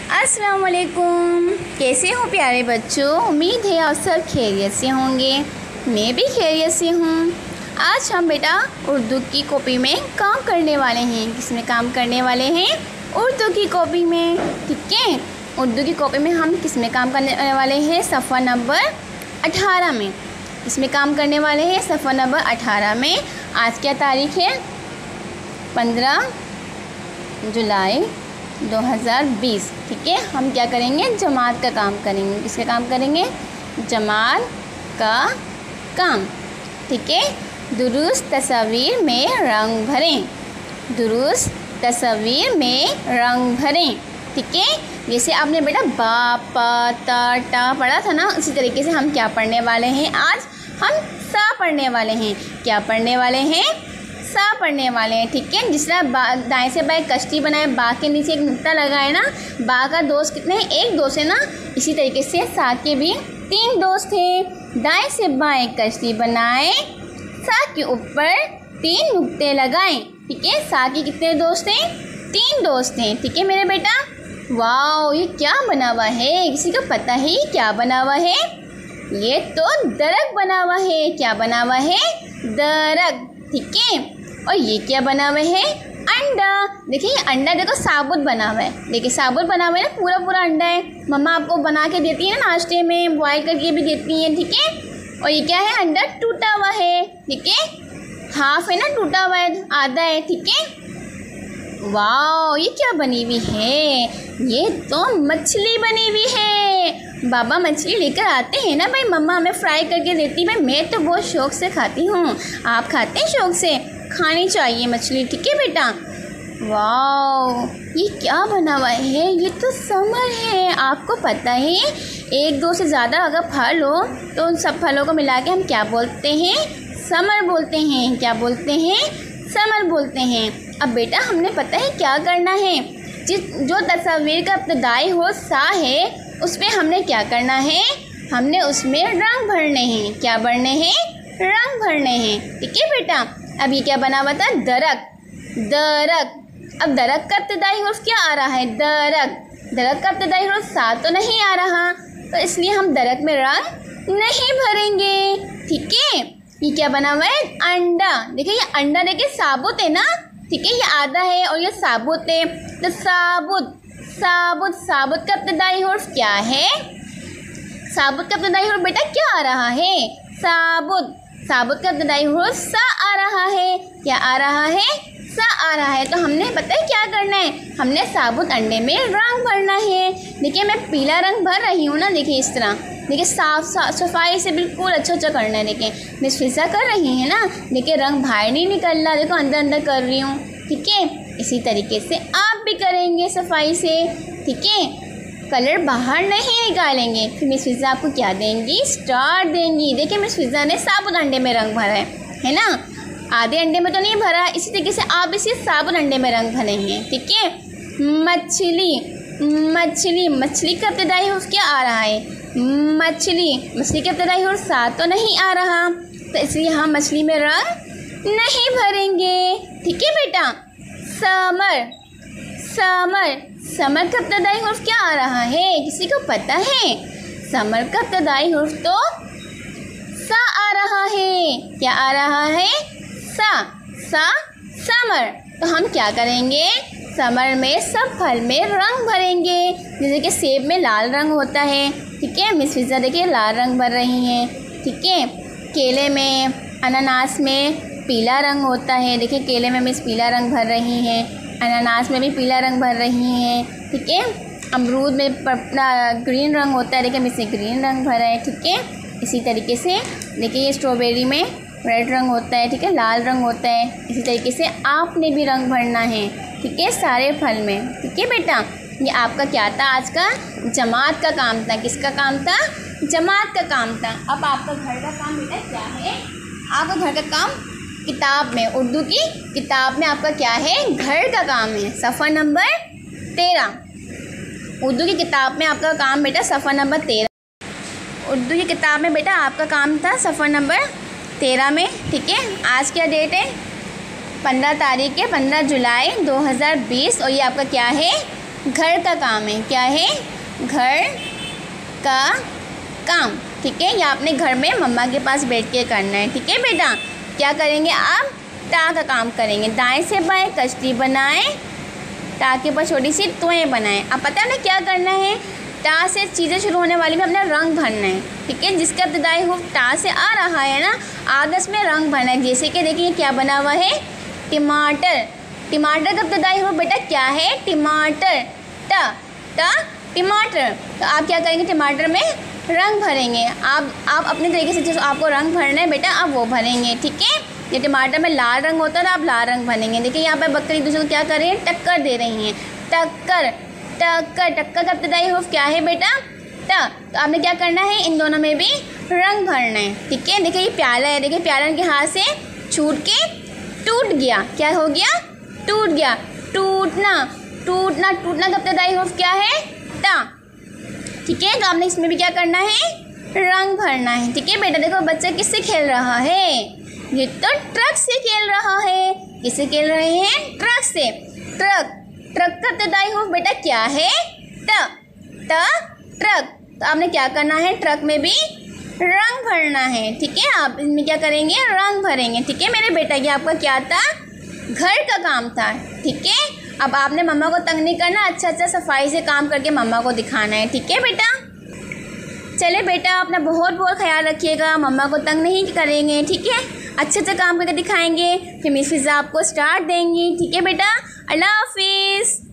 अस्सलाम वालेकुम। कैसे हो प्यारे बच्चों? उम्मीद है आप सब खैरियत से होंगे। मैं भी खैरियत से हूँ। आज हम बेटा उर्दू की कॉपी में काम करने वाले हैं। किसमें काम करने वाले हैं? उर्दू की कॉपी में। ठीक है, उर्दू की कॉपी में हम किसमें काम करने वाले हैं? सफ़ा नंबर 18 में। इसमें काम करने वाले हैं सफ़ा नंबर 18 में। आज क्या तारीख़ है? 15 जुलाई 2020। ठीक है, हम क्या करेंगे? जमात का काम करेंगे। किसका काम करेंगे? जमात का काम। ठीक है, दुरुस्त तस्वीर में रंग भरें। दुरुस्त तस्वीर में रंग भरें। ठीक है, जैसे आपने बेटा बा पा ता टा पढ़ा था ना, उसी तरीके से हम क्या पढ़ने वाले हैं? आज हम सा पढ़ने वाले हैं। क्या पढ़ने वाले हैं? सा पढ़ने वाले हैं। ठीक है, जिस तरह दाएँ से बाएँ कश्ती बनाए, बा के नीचे एक नुक्ता लगाए ना, बा का दोस्त कितने हैं? एक दोस्त है ना। इसी तरीके से सा के भी 3 दोस्त हैं। दाएँ से बाएँ कश्ती बनाए, सा के ऊपर 3 नुक्ते लगाएं। ठीक है, सा के कितने दोस्त हैं? 3 दोस्त हैं। ठीक है मेरे बेटा। वाओ, ये क्या बना हुआ है? किसी को पता है ये क्या बना हुआ है? ये तो दरख्त बना हुआ है। क्या बना हुआ है? दरख्त। ठीक है, और ये क्या बना हुआ है? अंडा। देखिए ये अंडा देखो साबुत बना हुआ है। देखिए साबुत बना हुआ है ना, पूरा पूरा अंडा है। मम्मा आपको बना के देती है ना नाश्ते में, बॉयल करके भी देती हैं। ठीक है, और ये क्या है? अंडा टूटा हुआ है। ठीक है, हाफ है ना, टूटा हुआ है, आधा है। ठीक है, वाओ, ये क्या बनी हुई है? ये तो मछली बनी हुई है। बाबा मछली लेकर आते हैं ना भाई, मम्मा हमें फ्राई करके देती है। भाई मैं तो बहुत शौक़ से खाती हूँ। आप खाते हैं शौक़ से? खानी चाहिए मछली। ठीक है बेटा। वाओ, ये क्या बना हुआ है? ये तो समर है। आपको पता है 1-2 से ज़्यादा अगर फल हो तो उन सब फलों को मिला के हम क्या बोलते हैं? समर बोलते हैं। क्या बोलते हैं? समर बोलते हैं। अब बेटा हमने पता है क्या करना है? जो तस्वीर का इब्तिदाई हो सा है, उसमें हमने क्या करना है? हमने उसमें रंग भरने हैं। क्या भरने हैं? रंग भरने हैं। ठीक है बेटा। अब ये क्या बना हुआ था? दरख्त। दरख्त। अब दरख्त का इब्तिदाई हर्फ क्या आ रहा है? दरख्त। दरख्त का इब्तिदाई हर्फ सा तो नहीं आ रहा, तो इसलिए हम दरख्त में रंग नहीं भरेंगे। ठीक है, ये क्या बना हुआ है? अंडा। देखिए ये अंडा देखिए साबुत है ना। ठीक है, ये आधा है और ये साबुत है, तो साबुत। साबुत। साबुत का इब्तिदाई हर्फ क्या है? साबुत का इब्तिदाई हर्फ बेटा क्या आ रहा है? साबुत। साबुत का इब्तिदाई हर्फ सा आ रहा है। क्या आ रहा है? सा आ रहा है। तो हमने पता है क्या करना है? हमने साबुत अंडे में रंग भरना है। देखिए मैं पीला रंग भर रही हूँ ना, देखिए इस तरह। देखिए साफ सफाई से बिल्कुल अच्छा करना है। देखिए मिस फिजा कर रही है ना, देखिए रंग बाहर नहीं निकल रहा, देखो अंदर अंदर कर रही हूँ। ठीक है, इसी तरीके से आप भी करेंगे सफाई से। ठीक है, कलर बाहर नहीं निकालेंगे। फिर मिस फिजा आपको क्या देंगी? स्टार देंगी। देखिए मिस फिजा ने साबुत अंडे में रंग भरा है ना, आधे अंडे में तो नहीं भरा। इसी तरीके से आप इसे साबुत अंडे में रंग भरेंगे। ठीक है, मछली। मछली। मछली का इब्तिदाई हर्फ क्या आ रहा है? मछली। मछली का इब्तिदाई हर्फ सा तो नहीं आ रहा, तो इसलिए हम मछली में रंग नहीं भरेंगे। ठीक है बेटा। समर। समर। समर का इब्तिदाई हर्फ क्या आ रहा है? किसी को पता है? समर का इब्तिदाई हर्फ तो सा आ रहा है। क्या आ रहा है? सा। सा समर। तो हम क्या करेंगे? समर में सब फल में रंग भरेंगे। जैसे कि सेब में लाल रंग होता है। ठीक है, मिस फिजा देखिए लाल रंग भर रही हैं। ठीक है, केले में, अनानास में पीला रंग होता है। देखिए केले में मिस पीला रंग भर रही हैं, अनानास में भी पीला रंग भर रही हैं। ठीक है, अमरूद में ग्रीन रंग होता है। देखिए मिस ने ग्रीन रंग भरा है। ठीक है, इसी तरीके से देखिए ये स्ट्रॉबेरी में रेड रंग होता है। ठीक है, लाल रंग होता है। इसी तरीके से आपने भी रंग भरना है। ठीक है, सारे फल में। ठीक है बेटा, ये आपका क्या था? आज का जमात का काम था। किसका काम था? जमात का काम था। अब आपका घर का काम बेटा क्या है? आपका घर का काम किताब में, उर्दू की किताब में आपका क्या है? घर का काम है। सफ़ा नंबर 13 उर्दू की किताब में आपका काम बेटा सफ़ा नंबर 13। उर्दू की किताब में बेटा आपका काम था सफ़ा नंबर 13 में। ठीक है, आज क्या डेट है? 15 तारीख है, 15 जुलाई 2020। और ये आपका क्या है? घर का काम है। क्या है? घर का काम। ठीक है, ये आपने घर में मम्मा के पास बैठ के करना है। ठीक है बेटा, क्या करेंगे आप? टा का काम करेंगे। दाएं से बाएं कश्ती बनाएं, टा के ऊपर छोटी सी टोएं बनाएं। अब पता है ना क्या करना है? टा से चीज़ें शुरू होने वाली में अपना रंग भरना है। ठीक है, जिसका इब्तिदाई हुर्फ टा से आ रहा है ना, आदर्श में रंग भरना है। जैसे कि देखिए क्या बना हुआ है? टमाटर। टमाटर का इब्तिदाई हुर्फ बेटा क्या है? टमाटर। टा टा टमाटर। तो आप क्या करेंगे? टमाटर में रंग भरेंगे। आप अपने तरीके से जो आपको रंग भरना है बेटा, आप वो भरेंगे। ठीक है, ये टमाटर में लाल रंग होता है ना, आप लाल रंग भरेंगे। देखिए यहाँ पर बकरी दूसरे को क्या कर रही है? टक्कर दे रही हैं। टक्कर टक्कर। टक्कर का इब्तिदाई हुर्फ क्या है बेटा? ट। तो आपने क्या करना है? इन दोनों में भी रंग भरना है। ठीक है, देखिए ये प्याला है। देखिए प्याला इनके हाथ से छूट के टूट गया। क्या हो गया? टूट गया। टूटना टूटना। टूटना का इब्तिदाई हुर्फ क्या है? टा। ठीक है, तो आपने इसमें भी क्या करना है? रंग भरना है। ठीक है बेटा, देखो बच्चा किससे खेल रहा है? ये तो ट्रक से खेल रहा है। किससे खेल रहे हैं? ट्रक से। ट्रक। ट्रक का इब्तिदाई हुर्फ बेटा क्या है? ट। ट ट्रक। तो आपने क्या करना है? ट्रक में भी रंग भरना है। ठीक है, आप इसमें क्या करेंगे? रंग भरेंगे। ठीक है मेरे बेटा, ये आपका क्या था? घर का काम था। ठीक है, अब आपने मम्मा को तंग नहीं करना, अच्छा सफाई से काम करके मम्मा को दिखाना है। ठीक है बेटा, चले बेटा अपना बहुत बहुत ख्याल रखिएगा, मम्मा को तंग नहीं करेंगे। ठीक है, अच्छे से काम करके दिखाएंगे, फिर मिस फिज़ा आपको स्टार्ट देंगी। ठीक है बेटा, अल्लाह हाफिज़।